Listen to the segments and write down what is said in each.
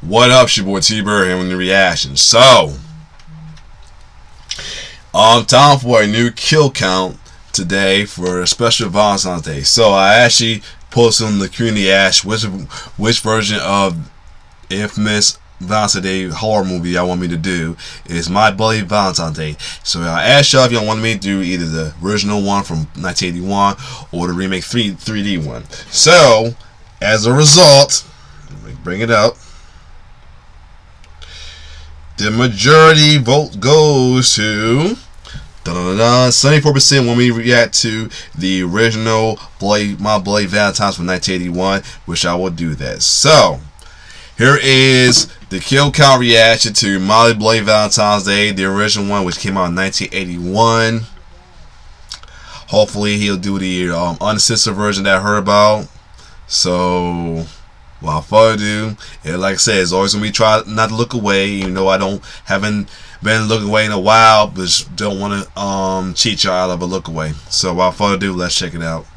What up, it's your boy T-Bird here with the reaction. So, time for a new kill count today for a special Valentine's Day. So I actually posted on the community ash which version of infamous Valentine's Day horror movie I want me to do is My Bloody Valentine's Day. So I asked y'all if y'all wanted me to do either the original one from 1981 or the remake 3D one. So as a result, let me bring it up. The majority vote goes to 74% want me to react to the original My Bloody Valentine's from 1981, which I will do that. So here is the kill count reaction to My Bloody Valentine's Day, the original one, which came out in 1981. Hopefully he'll do the uncensored version that I heard about. So without further ado, and like I said, it's always gonna be try not to look away. You know, haven't been looking away in a while, but just don't want to cheat y'all out of a look away. So without further ado, let's check it out.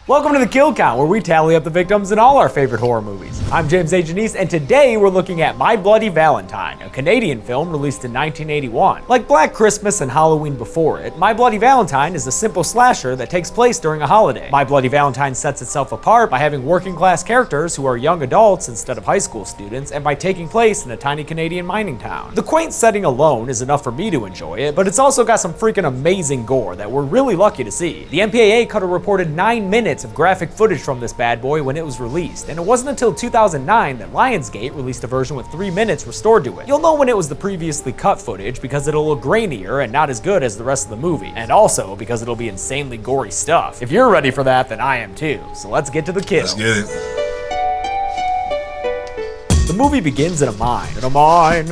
Welcome to the Kill Count, where we tally up the victims in all our favorite horror movies. I'm James A. Janice, and today we're looking at My Bloody Valentine, a Canadian film released in 1981. Like Black Christmas and Halloween before it, My Bloody Valentine is a simple slasher that takes place during a holiday. My Bloody Valentine sets itself apart by having working class characters who are young adults instead of high school students, and by taking place in a tiny Canadian mining town. The quaint setting alone is enough for me to enjoy it, but it's also got some freaking amazing gore that we're really lucky to see. The MPAA cut a reported 9 minutes of graphic footage from this bad boy when it was released, and it wasn't until 2009 that Lionsgate released a version with 3 minutes restored to it. You'll know when it was the previously cut footage because it'll look grainier and not as good as the rest of the movie, and also because it'll be insanely gory stuff. If you're ready for that, then I am too. So let's get to the kill. Let's get it. The movie begins in a mine.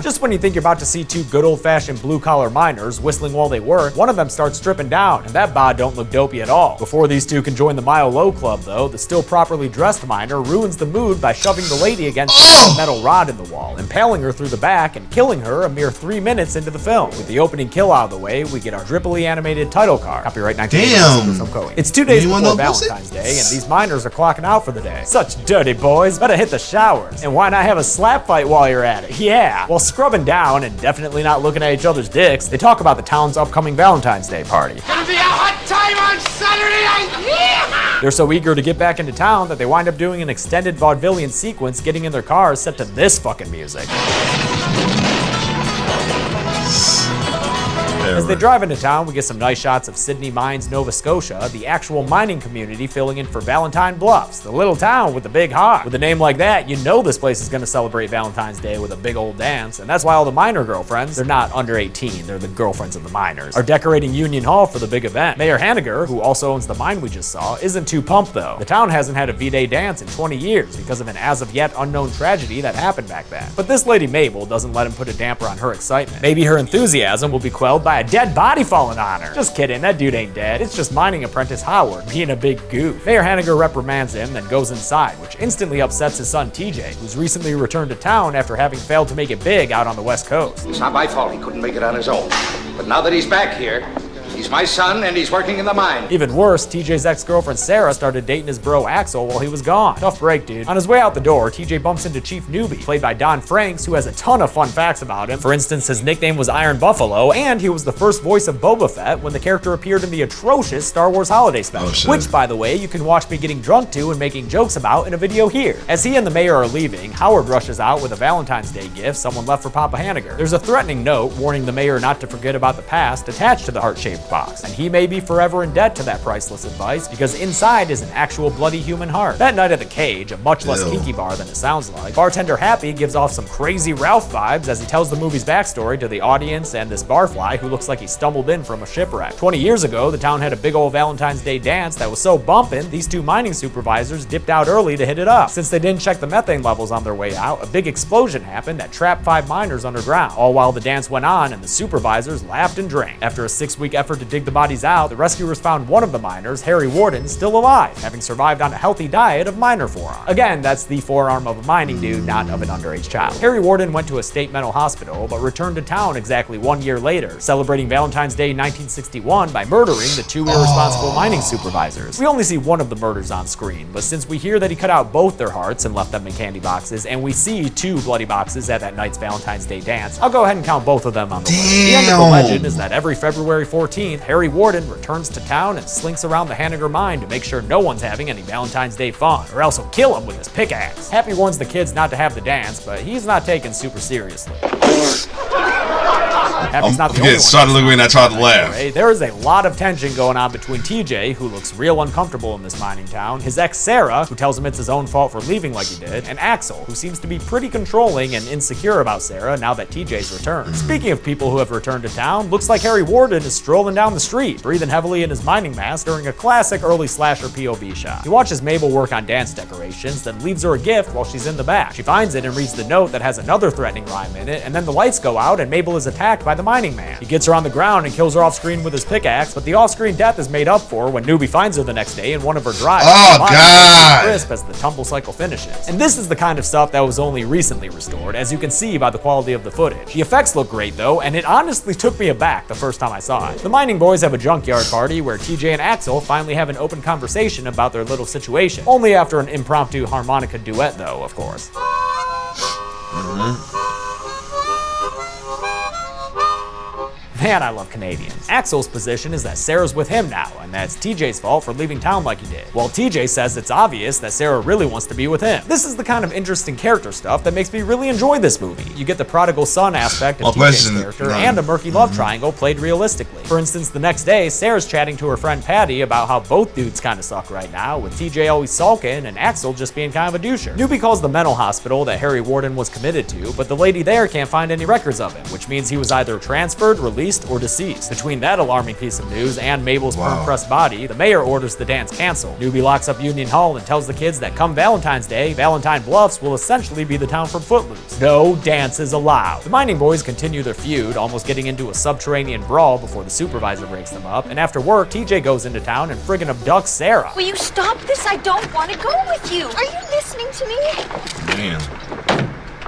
Just when you think you're about to see two good old-fashioned blue-collar miners whistling while they work, one of them starts stripping down, and that bod don't look dopey at all. Before these two can join the Mile Low Club, though, the still properly dressed miner ruins the mood by shoving the lady against a metal rod in the wall, impaling her through the back and killing her a mere 3 minutes into the film. With the opening kill out of the way, we get our drippily animated title card. Copyright 1980. It's 2 days before Valentine's Day, and these miners are clocking out for the day. Such dirty boys, better hit the showers. And why not have a slap fight while you're at it? Yeah. While scrubbing down and definitely not looking at each other's dicks, they talk about the town's upcoming Valentine's Day party. Gonna be a hot time on Saturday night! Yeah! They're so eager to get back into town that they wind up doing an extended vaudevillian sequence getting in their cars set to this fucking music. As they drive into town, we get some nice shots of Sydney Mines, Nova Scotia, the actual mining community filling in for Valentine Bluffs, the little town with the big heart. With a name like that, you know this place is going to celebrate Valentine's Day with a big old dance, and that's why all the miner girlfriends, they're not under 18, they're the girlfriends of the miners, are decorating Union Hall for the big event. Mayor Hanniger, who also owns the mine we just saw, isn't too pumped though. The town hasn't had a V-Day dance in 20 years because of an as-of-yet unknown tragedy that happened back then. But this lady Mabel doesn't let him put a damper on her excitement. Maybe her enthusiasm will be quelled by a dead body falling on her. Just kidding, that dude ain't dead. It's just mining apprentice Howard being a big goof. Mayor Hanniger reprimands him, then goes inside, which instantly upsets his son TJ, who's recently returned to town after having failed to make it big out on the West Coast. It's not my fault he couldn't make it on his own. But now that he's back here, he's my son and he's working in the mine. Even worse, TJ's ex-girlfriend Sarah started dating his bro Axel while he was gone. Tough break, dude. On his way out the door, TJ bumps into Chief Newbie, played by Don Franks, who has a ton of fun facts about him. For instance, his nickname was Iron Buffalo, and he was the first voice of Boba Fett when the character appeared in the atrocious Star Wars Holiday Special, which, by the way, you can watch me getting drunk to and making jokes about in a video here. As he and the mayor are leaving, Howard rushes out with a Valentine's Day gift someone left for Papa Hanniger. There's a threatening note warning the mayor not to forget about the past attached to the heart-shaped box, and he may be forever in debt to that priceless advice because inside is an actual bloody human heart. That night at the Cage, a much less kinky bar than it sounds like, bartender Happy gives off some crazy Ralph vibes as he tells the movie's backstory to the audience and this barfly who looks like he stumbled in from a shipwreck. 20 years ago, the town had a big old Valentine's Day dance that was so bumpin', these two mining supervisors dipped out early to hit it up. Since they didn't check the methane levels on their way out, a big explosion happened that trapped 5 miners underground, all while the dance went on and the supervisors laughed and drank. After a 6-week effort to dig the bodies out, the rescuers found one of the miners, Harry Warden, still alive, having survived on a healthy diet of miner forearm. Again, that's the forearm of a mining dude, not of an underage child. Harry Warden went to a state mental hospital, but returned to town exactly 1 year later, celebrating Valentine's Day 1961 by murdering the 2 irresponsible mining supervisors. We only see one of the murders on screen, but since we hear that he cut out both their hearts and left them in candy boxes, and we see 2 bloody boxes at that night's Valentine's Day dance, I'll go ahead and count both of them on the list. The end of the legend is that every February 14th, Harry Warden returns to town and slinks around the Hanniger mine to make sure no one's having any Valentine's Day fun, or else he'll kill him with his pickaxe. Happy warns the kids not to have the dance, but he's not taken super seriously. Happy's not the only one. Started looking and I tried to laugh. There is a lot of tension going on between TJ, who looks real uncomfortable in this mining town, his ex Sarah, who tells him it's his own fault for leaving like he did, and Axel, who seems to be pretty controlling and insecure about Sarah now that TJ's returned. Speaking of people who have returned to town, looks like Harry Warden is strolling down the street, breathing heavily in his mining mask during a classic early slasher POV shot. He watches Mabel work on dance decorations, then leaves her a gift while she's in the back. She finds it and reads the note that has another threatening rhyme in it, and then the lights go out and Mabel is attacked by the mining man. He gets her on the ground and kills her off screen with his pickaxe, but the off-screen death is made up for when Newbie finds her the next day in one of her drives. Oh, God! Crisp as the tumble cycle finishes. And this is the kind of stuff that was only recently restored, as you can see by the quality of the footage. The effects look great though, and it honestly took me aback the first time I saw it. The mining boys have a junkyard party where TJ and Axel finally have an open conversation about their little situation. Only after an impromptu harmonica duet though, of course. Man, I love Canadians. Axel's position is that Sarah's with him now, and that's TJ's fault for leaving town like he did. While TJ says it's obvious that Sarah really wants to be with him. This is the kind of interesting character stuff that makes me really enjoy this movie. You get the prodigal son aspect of TJ's character and a murky love triangle played realistically. For instance, the next day, Sarah's chatting to her friend Patty about how both dudes kinda suck right now, with TJ always sulking and Axel just being kind of a doucher. Newbie calls the mental hospital that Harry Warden was committed to, but the lady there can't find any records of him, which means he was either transferred, released, or deceased. Between that alarming piece of news and Mabel's perm-pressed body, the mayor orders the dance canceled. Newbie locks up Union Hall and tells the kids that come Valentine's Day, Valentine Bluffs will essentially be the town from Footloose. No dances allowed. The mining boys continue their feud, almost getting into a subterranean brawl before the supervisor breaks them up, and after work, TJ goes into town and friggin' abducts Sarah. Will you stop this? I don't want to go with you. Are you listening to me? Man.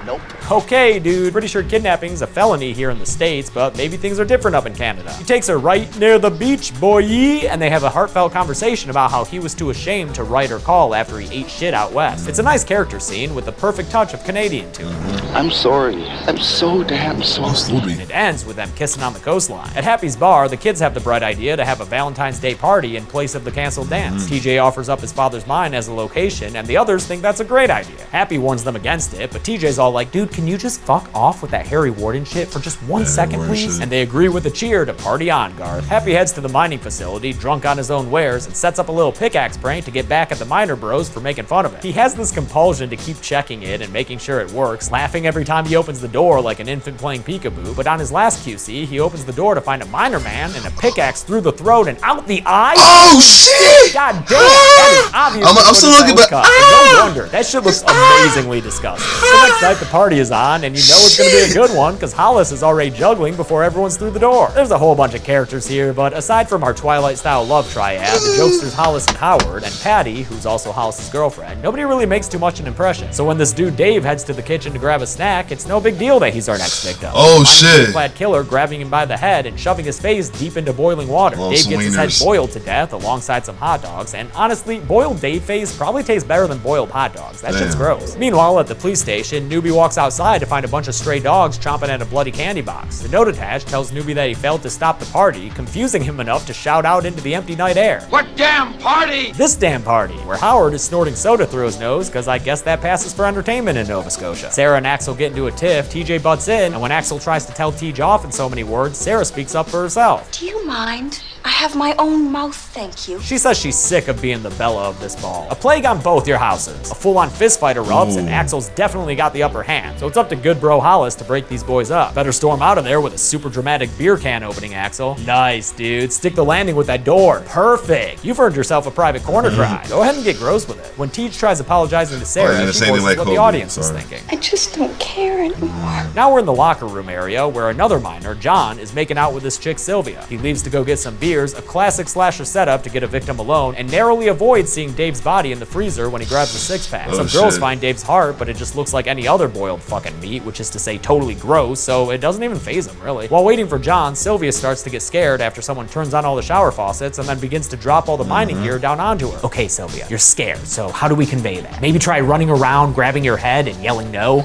Nope. Okay, dude, pretty sure kidnapping's a felony here in the States, but maybe things are different up in Canada. He takes her right near the beach, boy, and they have a heartfelt conversation about how he was too ashamed to write or call after he ate shit out west. It's a nice character scene with the perfect touch of Canadian to it. I'm sorry. I'm so damn sorry. And it ends with them kissing on the coastline. At Happy's bar, the kids have the bright idea to have a Valentine's Day party in place of the canceled dance. TJ offers up his father's mine as a location, and the others think that's a great idea. Happy warns them against it, but TJ's all like, dude, can you just fuck off with that Harry Warden shit for just 1 second, please? And they agree with a cheer to party on, Garth. Happy heads to the mining facility, drunk on his own wares, and sets up a little pickaxe prank to get back at the miner bros for making fun of him. He has this compulsion to keep checking it and making sure it works, laughing every time he opens the door like an infant playing peekaboo, but on his last QC, he opens the door to find a miner man and a pickaxe through the throat and out the eye. Oh, shit! God damn, that is obvious. I'm still looking, but no wonder. That shit looks amazingly disgusting. The next night, the party is on, and you know it's gonna be a good one, because Hollis is already juggling before everyone's through the door. There's a whole bunch of characters here, but aside from our Twilight-style love triad, the jokesters Hollis and Howard, and Patty, who's also Hollis's girlfriend, nobody really makes too much an impression. So when this dude Dave heads to the kitchen to grab a snack, it's no big deal that he's our next victim. Oh, shit. A clad killer grabbing him by the head and shoving his face deep into boiling water. Dave gets his head boiled to death alongside some hot dogs, and honestly, boiled Dave face probably tastes better than boiled hot dogs. That shit's gross. Meanwhile, at the police station, Newbie walks outside to find a bunch of stray dogs chomping at a bloody candy box. The note attached tells Newbie that he failed to stop the party, confusing him enough to shout out into the empty night air. What damn party? This damn party, where Howard is snorting soda through his nose, because I guess that passes for entertainment in Nova Scotia. Sarah and Axel get into a tiff, TJ butts in, and when Axel tries to tell TJ off in so many words, Sarah speaks up for herself. Do you mind? I have my own mouth, thank you. She says she's sick of being the Bella of this ball. A plague on both your houses. A full-on fistfight erupts, and Axel's definitely got the upper hand. So it's up to good bro Hollis to break these boys up. Better storm out of there with a super dramatic beer can opening, Axel. Nice, dude. Stick the landing with that door. Perfect. You've earned yourself a private corner cry. Go ahead and get gross with it. When Teach tries apologizing to Sarah, she voices what the audience is thinking. I just don't care anymore. Now we're in the locker room area where another minor, John, is making out with this chick Sylvia. He leaves to go get some beers, a classic slasher setup to get a victim alone, and narrowly avoids seeing Dave's body in the freezer when he grabs the six-pack. Some girls find Dave's heart, but it just looks like any other boiled fucking meat, which is to say totally gross, so it doesn't even faze him, really. While waiting for John, Sylvia starts to get scared after someone turns on all the shower faucets and then begins to drop all the mining gear down onto her. Okay, Sylvia, you're scared, so how do we convey that? Maybe try running around, grabbing your head, and yelling no?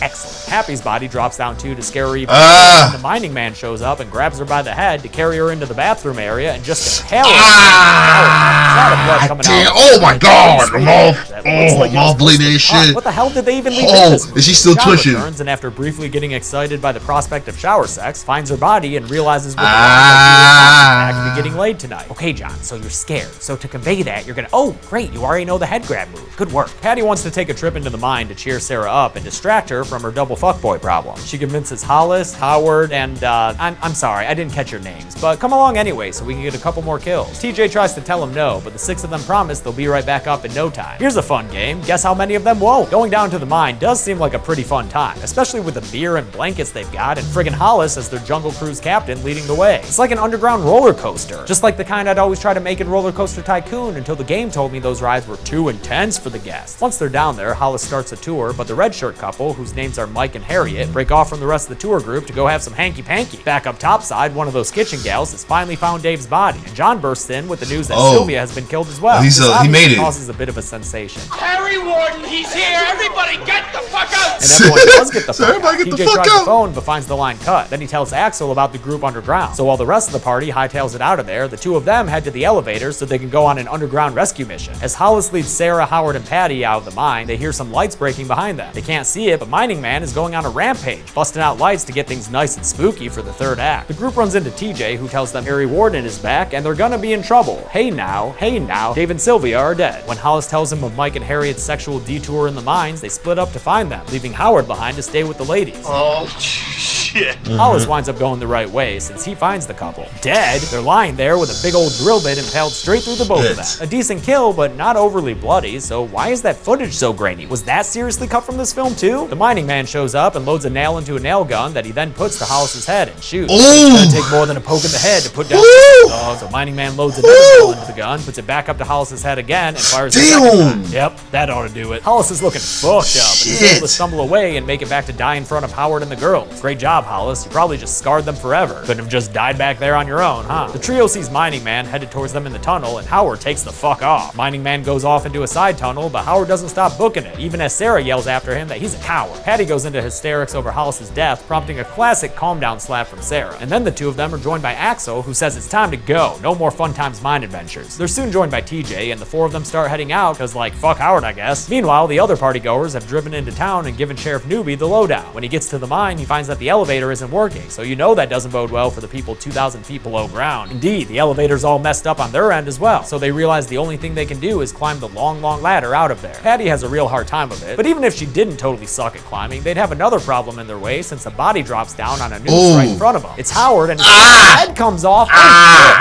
Excellent. Happy's body drops down too to scare her even more. And the mining man shows up and grabs her by the head to carry her into the bathroom area and just impale her. Oh my god! I'm all bleeding and shit. What the hell did they even leave in this movie? Is she still John twitching? returns, and after briefly getting excited by the prospect of shower sex, finds her body and realizes what to be getting laid tonight. Okay, John, so you're scared. So to convey that, you're gonna, oh, great, you already know the head grab move. Good work. Patty wants to take a trip into the mine to cheer Sarah up and distract her from her double fuckboy problem. She convinces Hollis, Howard, and I'm sorry, I didn't catch your names, but come along anyway so we can get a couple more kills. TJ tries to tell him no, but the 6 of them promise they'll be right back up in no time. Here's a fun game. Guess how many of them won't? Going down to the mine does seem like a pretty fun time, especially with the beer and blankets they've got and friggin' Hollis as their Jungle Cruise captain leading the way. It's like an underground roller coaster, just like the kind I'd always try to make in Roller Coaster Tycoon until the game told me those rides were too intense for the guests. Once they're down there, Hollis starts a tour, but the red shirt couple, whose names are Mike and Harriet, break off from the rest of the tour group to go have some hanky-panky. Back up topside, one of those kitchen gals has finally found Dave's body, and John bursts in with the news that Sylvia has been killed as well. He made it. Causes a bit of a sensation. Harry Warden, he's here! Everybody get the fuck out! And everyone does get the fuck out. TJ tries the phone but finds the line cut. Then he tells Axel about the group underground. So while the rest of the party hightails it out of there, the two of them head to the elevator so they can go on an underground rescue mission. As Hollis leads Sarah, Howard, and Patty out of the mine, they hear some lights breaking behind them. They can't see it, but Mining Man is going on a rampage, busting out lights to get things nice and spooky for the third act. The group runs into TJ, who tells them Harry Warden is back and they're gonna be in trouble. Hey now, Dave and Sylvia are dead. When Hollis tells him of Mike and Harriet's sexual detour in the mines, they split up to find them, leaving Howard behind to stay with the ladies. Oh, shit. Hollis winds up going the right way since he finds the couple. Dead, they're lying there with a big old drill bit impaled straight through the both of them. A decent kill, but not overly bloody, so why is that footage so grainy? Was that seriously cut from this film too? The mining man shows up and loads a nail into a nail gun that he then puts to Hollis's head and shoots. It's gonna take more than a poke in the head to put down so mining man loads another nail into the gun, puts it back up to Hollis's head again, and fires the second time. Yep, that ought to do it. Hollis is looking fucked up, and he's able to stumble away and make it back to die in front of Howard and the girls. Great job, Hollis. You probably just scarred them forever. Couldn't have just died back there on your own, huh? The trio sees Mining Man headed towards them in the tunnel, and Howard takes the fuck off. Mining Man goes off into a side tunnel, but Howard doesn't stop booking it, even as Sarah yells after him that he's a coward. Patty goes into hysterics over Hollis's death, prompting a classic calm down slap from Sarah. And then the two of them are joined by Axel, who says it's time to go. No more fun times mine adventures. They're soon joined by TJ, and the four of them start heading out, because like, fuck Howard, I guess. Meanwhile, the other party goers have driven into town and given Sheriff Newby the lowdown. When he gets to the mine, he finds that the elevator isn't working, so you know that doesn't bode well for the people 2,000 feet below ground. Indeed, the elevator's all messed up on their end as well, so they realize the only thing they can do is climb the long ladder out of there. Patty has a real hard time of it, but even if she didn't totally suck at climbing, they'd have another problem in their way since a body drops down on a noose right in front of them. It's Howard, and his head comes off.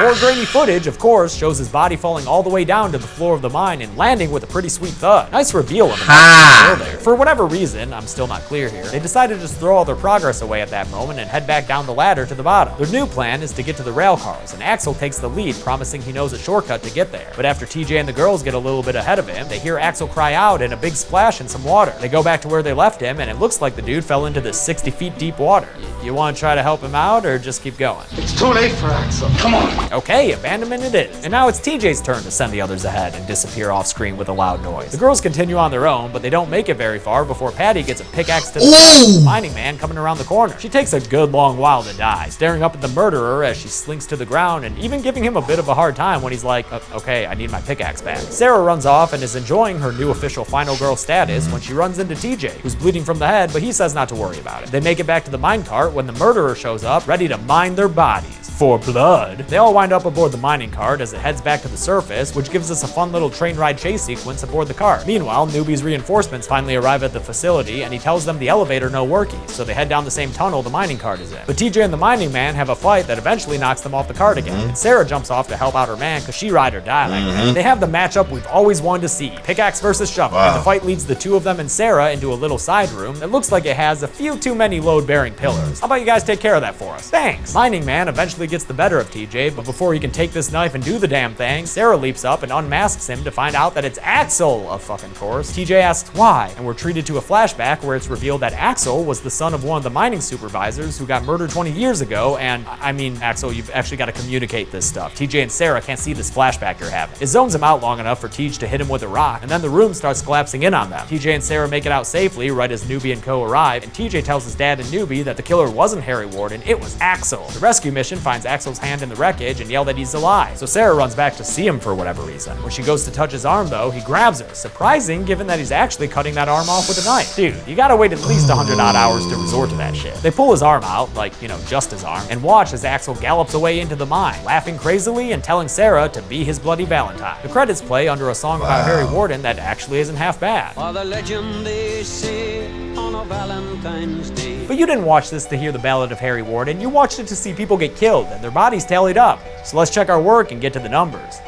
More grainy footage, of course, shows his body falling all the way down to the floor of the mine and landing with a pretty sweet thud. Nice reveal of him there. For whatever reason, I'm still not clear here, they decide to just throw all their progress away at that moment and head back down the ladder to the bottom. Their new plan is to get to the rail cars, and Axel takes the lead, promising he knows a shortcut to get there. But after TJ and the girls get a little bit ahead of him, they hear Axel cry out and a big splash in some water. They go back to where they left him, and it looks like the dude fell into this 60 feet deep water. You want to try to help him out, or just keep going? It's too late for Axel. Come on. Okay, abandonment it is. And now it's TJ's turn to send the others ahead and disappear off screen with a loud noise. The girls continue on their own, but they don't make it very far before Patty gets a pickaxe to the mining man coming around the corner. She She takes a good long while to die, staring up at the murderer as she slinks to the ground and even giving him a bit of a hard time when he's like, okay, I need my pickaxe back. Sarah runs off and is enjoying her new official final girl status when she runs into TJ, who's bleeding from the head, but he says not to worry about it. They make it back to the minecart when the murderer shows up, ready to mine their bodies for blood. They all wind up aboard the mining cart as it heads back to the surface, which gives us a fun little train ride chase sequence aboard the cart. Meanwhile, Newbie's reinforcements finally arrive at the facility and he tells them the elevator no worky, so they head down the same tunnel the mining cart is in. But TJ and the mining man have a fight that eventually knocks them off the cart again, and Sarah jumps off to help out her man because she ride or die like that. They have the matchup we've always wanted to see, pickaxe versus shovel, and the fight leads the two of them and Sarah into a little side room that looks like it has a few too many load-bearing pillars. How about you guys take care of that for us? Thanks! Mining man eventually gets the better of TJ, but before he can take this knife and do the damn thing, Sarah leaps up and unmasks him to find out that it's Axel, of fucking course. TJ asks why, and we're treated to a flashback where it's revealed that Axel was the son of one of the mining supervisors who got murdered 20 years ago, and I mean, Axel, you've actually got to communicate this stuff. TJ and Sarah can't see this flashback you're having. It zones him out long enough for TJ to hit him with a rock, and then the room starts collapsing in on them. TJ and Sarah make it out safely right as Newbie and co arrive, and TJ tells his dad and Newbie that the killer wasn't Harry Warden, it was Axel. The rescue mission finds Axel's hand in the wreckage and yell that he's alive, so Sarah runs back to see him for whatever reason. When she goes to touch his arm though, he grabs her. Surprising given that he's actually cutting that arm off with a knife. Dude, you gotta wait at least 100 odd hours to resort to that shit. They pull his arm out, like, you know, just his arm, and watch as Axel gallops away into the mine, laughing crazily and telling Sarah to be his bloody Valentine. The credits play under a song about Harry Warden that actually isn't half bad. For the legend they say on a Valentine's Day. But you didn't watch this to hear the ballad of Harry Warden, you watched it to see people get killed and their bodies tallied up. So let's check our work and get to the numbers.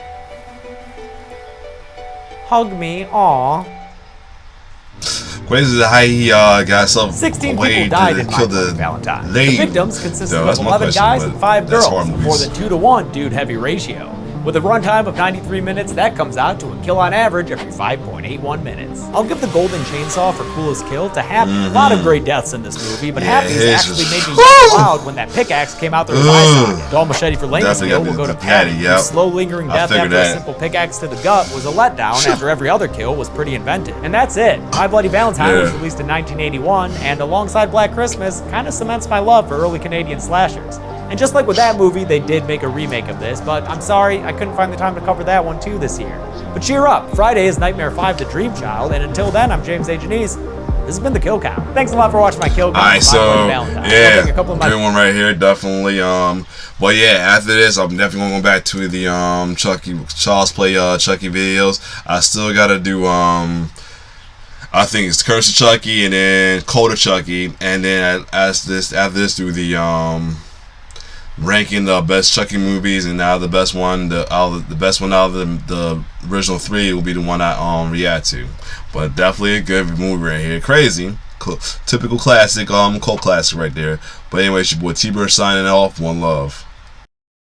Hug me, aw. Crazy how he got some 16 way people died in to kill My the Valentine. lady. The victims consisted No, of that's my 11 question, guys but and 5 that's girls, horror more movies. than 2 to 1 dude-heavy ratio. With a runtime of 93 minutes, that comes out to a kill on average every 5.81 minutes. I'll give the Golden Chainsaw for coolest kill to Happy. A lot of great deaths in this movie, but Yeah, Happy's it's actually just- made me yell loud when that pickaxe came out through his eye socket. Dull Machete for Lane's Definitely kill got will go to the Patty, Patty, whose yep. slow lingering I death figured after a that. simple pickaxe to the gut was a letdown after every other kill was pretty inventive. And that's it. My Bloody Valentine was released in 1981, and alongside Black Christmas, kind of cements my love for early Canadian slashers. And just like with that movie, they did make a remake of this, but I'm sorry, I couldn't find the time to cover that one too this year. But cheer up, Friday is Nightmare 5 The Dream Child, and until then, I'm James A. Janice. This has been The Kill Count. Thanks a lot for watching my Kill Count. Alright, for My so Bloody Valentine. I'll yeah, take a couple of my good one right here, definitely. But yeah, after this, I'm definitely gonna go back to the Child's Play Chucky videos. I still gotta do I think it's Curse of Chucky and then Code of Chucky, and then after this do the ranking the best Chucky movies, and now the best one, the best one out of the original 3 will be the one I react to. But definitely a good movie right here. Crazy, typical classic, cult classic right there. But anyway, it's your boy T-Bird signing off. One love.